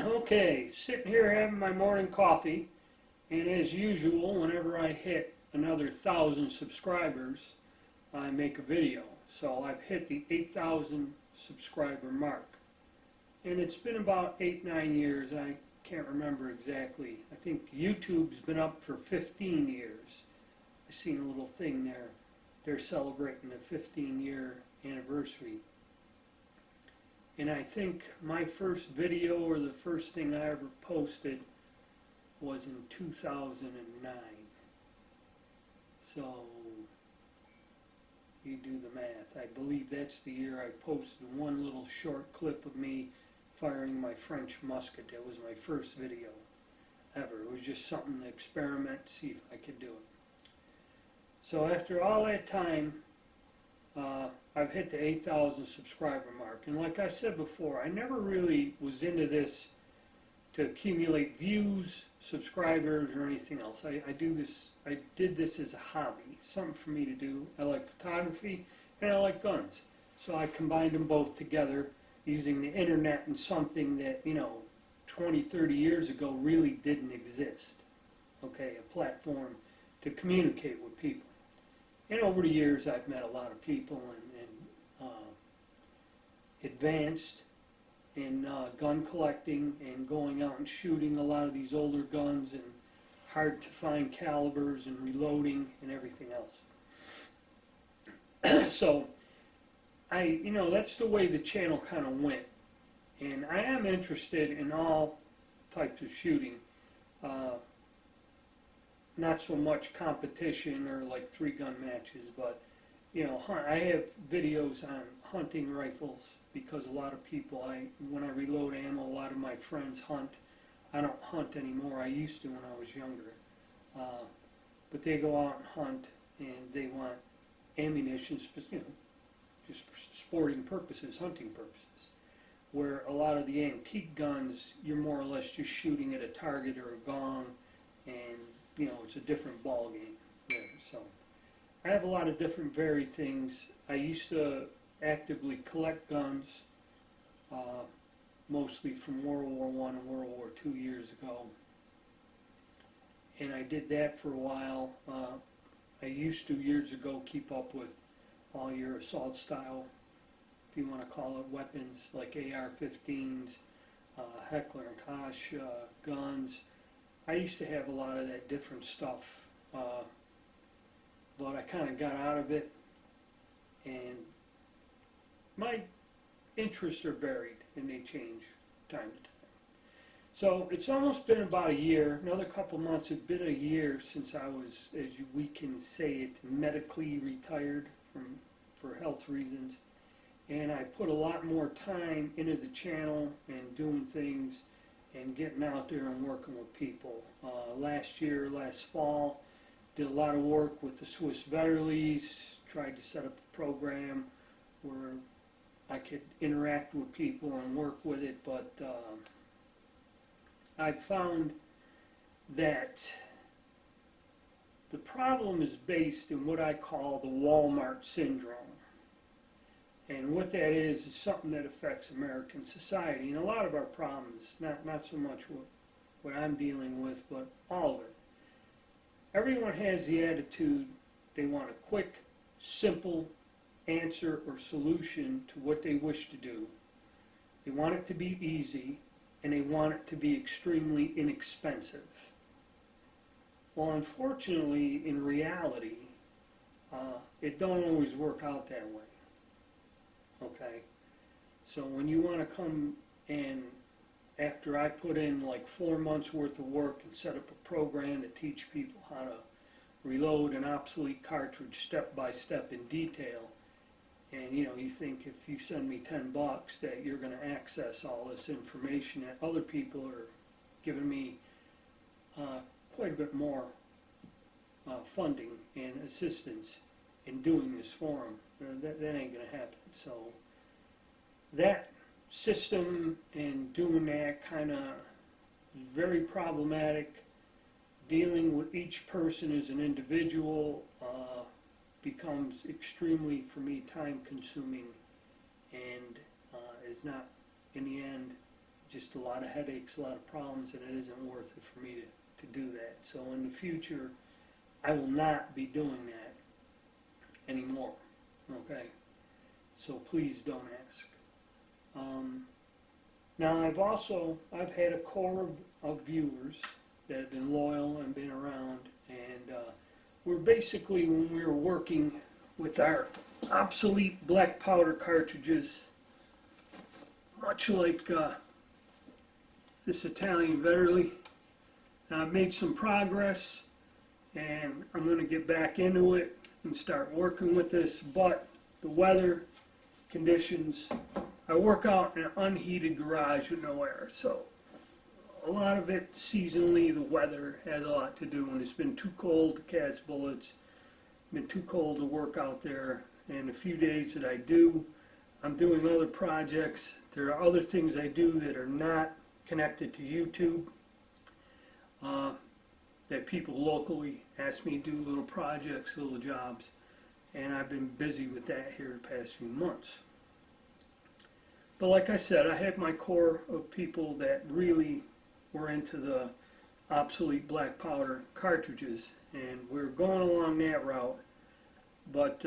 Okay, sitting here having my morning coffee, and as usual, whenever I hit another 1,000 subscribers, I make a video. So I've hit the 8,000 subscriber mark. And it's been about 8-9 years, I can't remember exactly. I think YouTube's been up for 15 years. I seen a little thing there. They're celebrating the 15-year anniversary. And I think my first video, or the first thing I ever posted, was in 2009. So you do the math. I believe that's the year I posted one little short clip of me firing my French musket. That was my first video ever. It was just something to experiment, see if I could do it. So after all that time, I've hit the 8,000 subscriber mark. And like I said before, I never really was into this to accumulate views, subscribers, or anything else. I did this as a hobby, something for me to do. I like photography and I like guns. So I combined them both together using the internet and something that, 20, 30 years ago really didn't exist. Okay, a platform to communicate with people. And over the years, I've met a lot of people and advanced in gun collecting and going out and shooting a lot of these older guns and hard to find calibers and reloading and everything else. So, that's the way the channel kind of went. And I am interested in all types of shooting. Not so much competition or like 3-gun matches, but I have videos on hunting rifles because a lot of people, when I reload ammo, a lot of my friends hunt. I don't hunt anymore. I used to when I was younger. But they go out and hunt, and they want ammunition, just for sporting purposes, hunting purposes. Where a lot of the antique guns, you're more or less just shooting at a target or a gong, and it's a different ball game there. So I have a lot of different varied things. I used to actively collect guns, mostly from World War I and World War II years ago. And I did that for a while. I used to, years ago, keep up with all your assault style, if you want to call it, weapons like AR-15s, Heckler and Koch guns. I used to have a lot of that different stuff, but I kind of got out of it, and my interests are varied, and they change time to time. So it's almost been about a year, another couple months. It's been a year since I was, we can say it, medically retired for health reasons, and I put a lot more time into the channel and doing things and getting out there and working with people. Last fall, did a lot of work with the Swiss veterans, tried to set up a program where I could interact with people and work with it, but I found that the problem is based in what I call the Walmart syndrome. And what that is something that affects American society. And a lot of our problems, not so much what I'm dealing with, but all of it. Everyone has the attitude they want a quick, simple answer or solution to what they wish to do. They want it to be easy, and they want it to be extremely inexpensive. Well, unfortunately, in reality, it don't always work out that way. Okay, so when you want to come and, after I put in like 4 months worth of work and set up a program to teach people how to reload an obsolete cartridge step by step in detail, and you think if you send me $10 that you're going to access all this information, that other people are giving me quite a bit more funding and assistance in doing this for them. That ain't going to happen. So that system and doing that kind of is very problematic. Dealing with each person as an individual becomes extremely, for me, time consuming, and is not, in the end, just a lot of headaches, a lot of problems, and it isn't worth it for me to do that. So in the future, I will not be doing that anymore, okay? So please don't ask. Now I've had a core of viewers that have been loyal and been around, and we're basically, when we were working with our obsolete black powder cartridges, much like this Italian Verily. Now I've made some progress, and I'm going to get back into it and start working with this, but the weather conditions, I work out in an unheated garage with no air, so a lot of it seasonally, the weather has a lot to do. When it's been too cold to cast bullets, been too cold to work out there, and a few days that I do, I'm doing other projects. There are other things I do that are not connected to YouTube, that people locally ask me to do, little projects, little jobs, and I've been busy with that here the past few months. But like I said, I have my core of people that really were into the obsolete black powder cartridges, and we're going along that route. But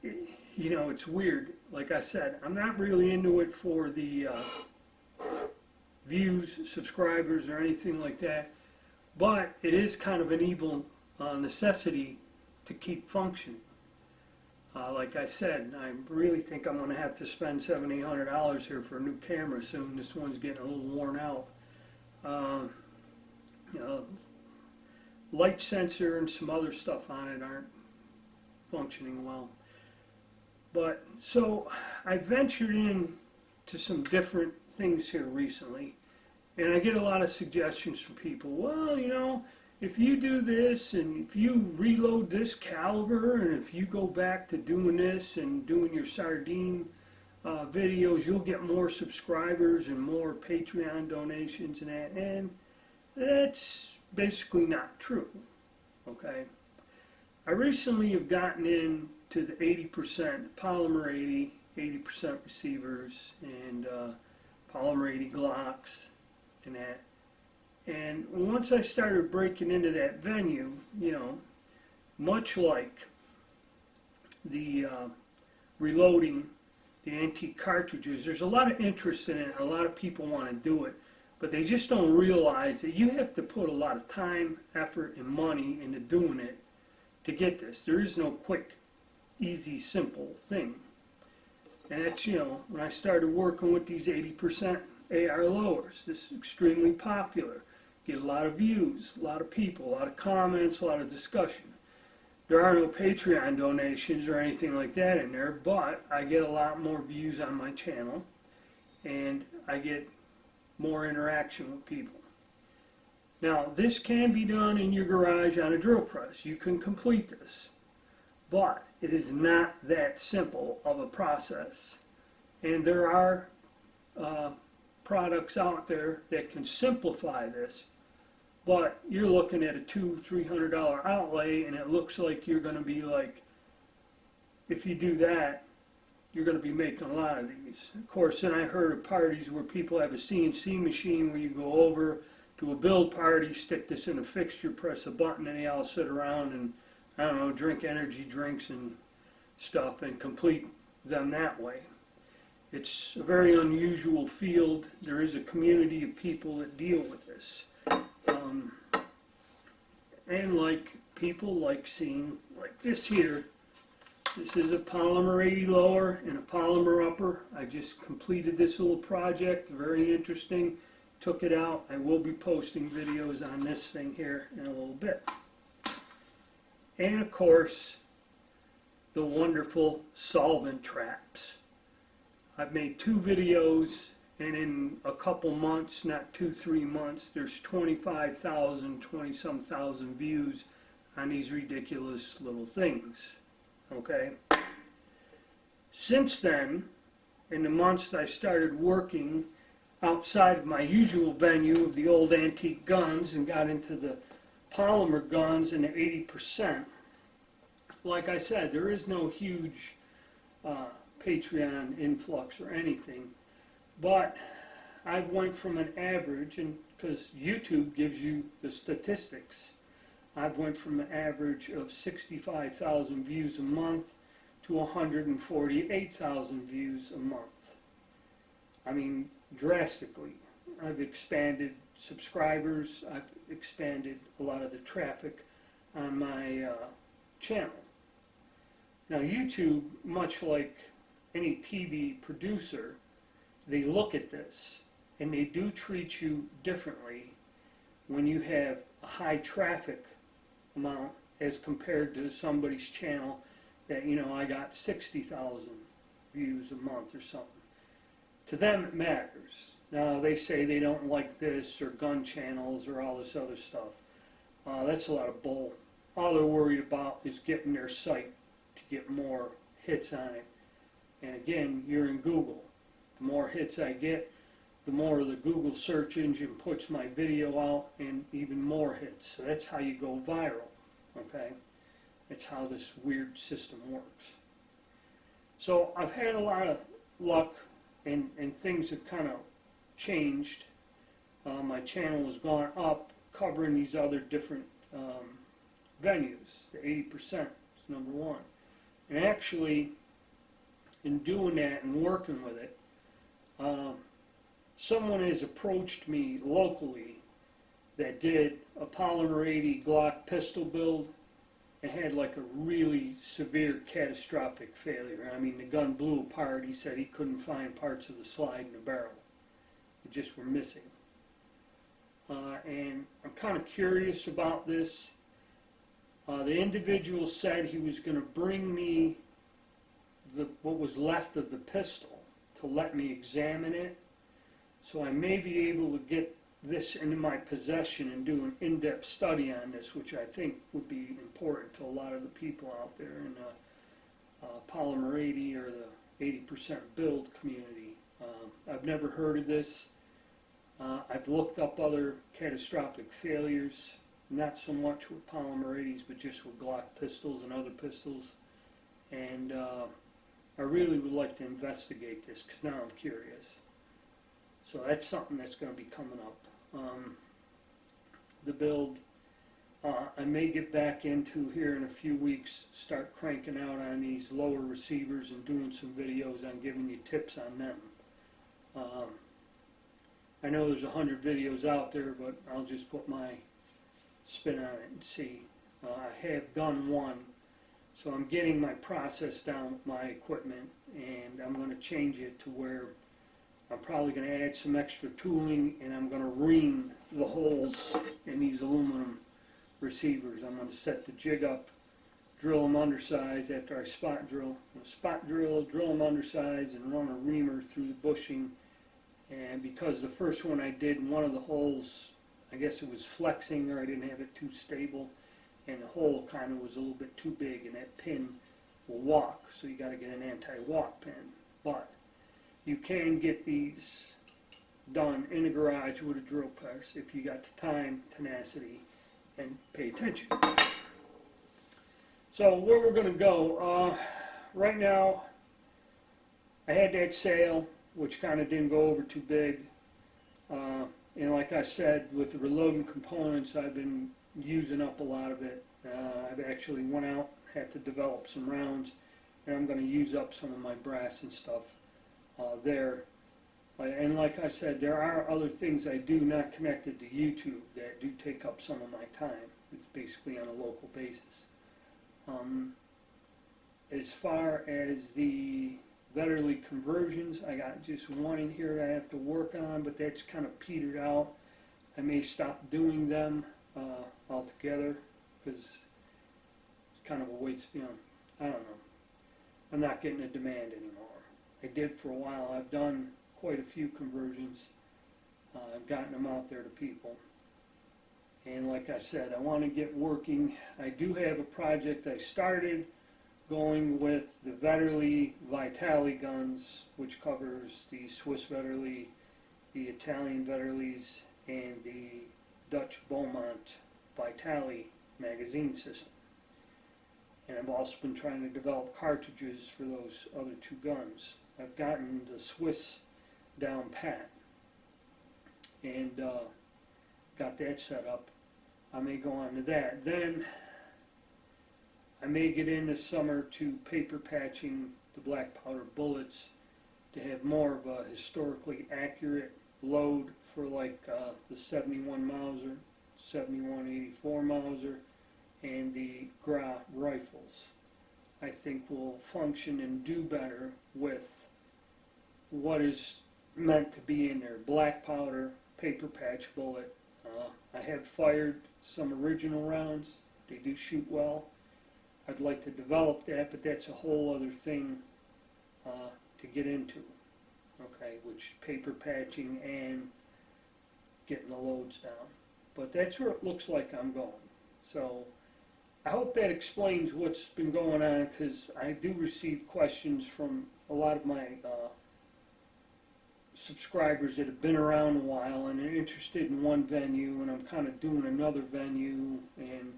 you know, it's weird. Like I said, I'm not really into it for the views, subscribers, or anything like that, but it is kind of an evil necessity to keep functioning. Like I said, I really think I'm going to have to spend $700-800 here for a new camera soon. This one's getting a little worn out. You know, light sensor and some other stuff on it aren't functioning well. But so I ventured in to some different things here recently, and I get a lot of suggestions from people. Well, you know, if you do this, and if you reload this caliber, and if you go back to doing this and doing your sardine videos, you'll get more subscribers and more Patreon donations and that. And that's basically not true, okay? I recently have gotten into the 80% polymer 80% receivers, and polymer 80 Glocks and that. And once I started breaking into that venue, you know, much like the reloading the antique cartridges, there's a lot of interest in it, and a lot of people want to do it, but they just don't realize that you have to put a lot of time, effort, and money into doing it to get this. There is no quick, easy, simple thing. And that's, you know, when I started working with these 80% AR lowers, this is extremely popular. Get a lot of views, a lot of people, a lot of comments, a lot of discussion. There are no Patreon donations or anything like that in there, but I get a lot more views on my channel, and I get more interaction with people. Now, this can be done in your garage on a drill press. You can complete this, but it is not that simple of a process. And there are products out there that can simplify this, but you're looking at a $200-300 outlay, and it looks like you're going to be like, if you do that, you're going to be making a lot of these. Of course, then I heard of parties where people have a CNC machine where you go over to a build party, stick this in a fixture, press a button, and they all sit around and, I don't know, drink energy drinks and stuff and complete them that way. It's a very unusual field. There is a community of people that deal with this. And like people like seeing, like this here, this is a polymer 80 lower and a polymer upper. I just completed this little project, very interesting. Took it out. I will be posting videos on this thing here in a little bit. And of course, the wonderful solvent traps. I've made 2 videos, and in a couple months, not 2-3 months, there's 25,000, 20-some thousand views on these ridiculous little things. Okay? Since then, in the months that I started working outside of my usual venue of the old antique guns and got into the polymer guns and the 80%, like I said, there is no huge Patreon influx or anything. But I went from an average, and because YouTube gives you the statistics, I went from an average of 65,000 views a month to 148,000 views a month. I mean, drastically. I've expanded subscribers, I've expanded a lot of the traffic on my channel. Now YouTube, much like any TV producer, they look at this and they do treat you differently when you have a high traffic amount as compared to somebody's channel that, you know, I got 60,000 views a month or something. To them it matters. Now they say they don't like this or gun channels or all this other stuff. That's a lot of bull. All they're worried about is getting their site to get more hits on it. And again, you're in Google. The more hits I get, the more the Google search engine puts my video out and even more hits. So that's how you go viral, okay? That's how this weird system works. So I've had a lot of luck and things have kind of changed. My channel has gone up covering these other different venues. The 80% is number one. And actually, in doing that and working with it, someone has approached me locally that did a polymer 80 Glock pistol build and had like a really severe catastrophic failure. I mean, the gun blew apart. He said he couldn't find parts of the slide in the barrel. It just were missing. And I'm kind of curious about this. The individual said he was going to bring me what was left of the pistol to let me examine it. So I may be able to get this into my possession and do an in-depth study on this, which I think would be important to a lot of the people out there in the polymer 80 or the 80% build community. I've never heard of this. I've looked up other catastrophic failures, not so much with polymer 80s, but just with Glock pistols and other pistols. And I really would like to investigate this because now I'm curious. So that's something that's going to be coming up. The build, I may get back into here in a few weeks, start cranking out on these lower receivers and doing some videos on giving you tips on them. I know there's 100 videos out there, but I'll just put my spin on it and see. I have done one, so I'm getting my process down with my equipment, and I'm going to change it to where I'm probably going to add some extra tooling, and I'm going to ream the holes in these aluminum receivers. I'm going to set the jig up, drill them undersized after I spot drill. Drill them undersized, and run a reamer through the bushing. And because the first one I did, one of the holes, I guess it was flexing or I didn't have it too stable, and the hole kind of was a little bit too big, and that pin will walk, so you got to get an anti-walk pin. But you can get these done in a garage with a drill press if you got the time, tenacity, and pay attention. So where we're going to go, right now I had that sale, which kind of didn't go over too big. And like I said, with the reloading components, I've been using up a lot of it. I've actually went out, had to develop some rounds, and I'm going to use up some of my brass and stuff there. And like I said, there are other things I do not connected to YouTube that do take up some of my time. It's basically on a local basis. As far as the Vetterli conversions, I got just one in here that I have to work on, but that's kind of petered out. I may stop doing them altogether because it's kind of a waste, you know, I don't know. I'm not getting a demand anymore. I did for a while. I've done quite a few conversions. I've gotten them out there to people. And like I said, I want to get working. I do have a project I started going with the Vetterli Vitali guns, which covers the Swiss Vetterli, the Italian Vetterlis, and the Dutch Beaumont Vitali magazine system. And I've also been trying to develop cartridges for those other two guns. I've gotten the Swiss down pat. And got that set up. I may go on to that. Then I may get in this summer to paper patching the black powder bullets to have more of a historically accurate load for like the 71 Mauser, 7184 Mauser, and the Gra rifles. I think will function and do better with what is meant to be in there. Black powder, paper patch bullet. I have fired some original rounds. They do shoot well. I'd like to develop that, but that's a whole other thing to get into. Okay, which paper patching and getting the loads down. But that's where it looks like I'm going. So I hope that explains what's been going on, because I do receive questions from a lot of my subscribers that have been around a while and are interested in one venue, and I'm kind of doing another venue, and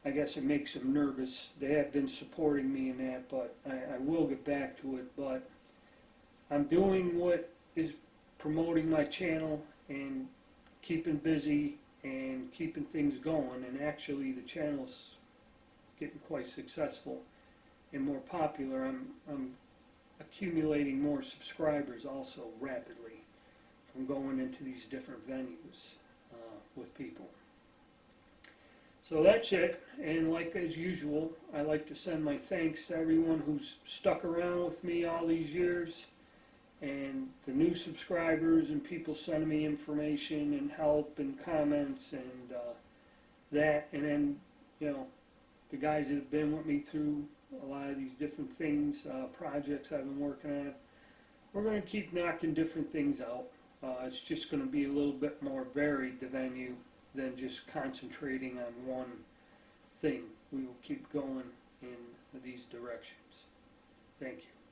I guess it makes them nervous. They have been supporting me in that, but I will get back to it. But I'm doing what is promoting my channel and keeping busy and keeping things going, and actually the channel's getting quite successful and more popular. I'm accumulating more subscribers also rapidly from going into these different venues with people. So that's it, and like as usual, I like to send my thanks to everyone who's stuck around with me all these years, and the new subscribers and people sending me information and help and comments and that, and then, you know, the guys that have been with me through a lot of these different things, projects I've been working on. We're going to keep knocking different things out. It's just going to be a little bit more varied, the venue, than just concentrating on one thing. We will keep going in these directions. Thank you.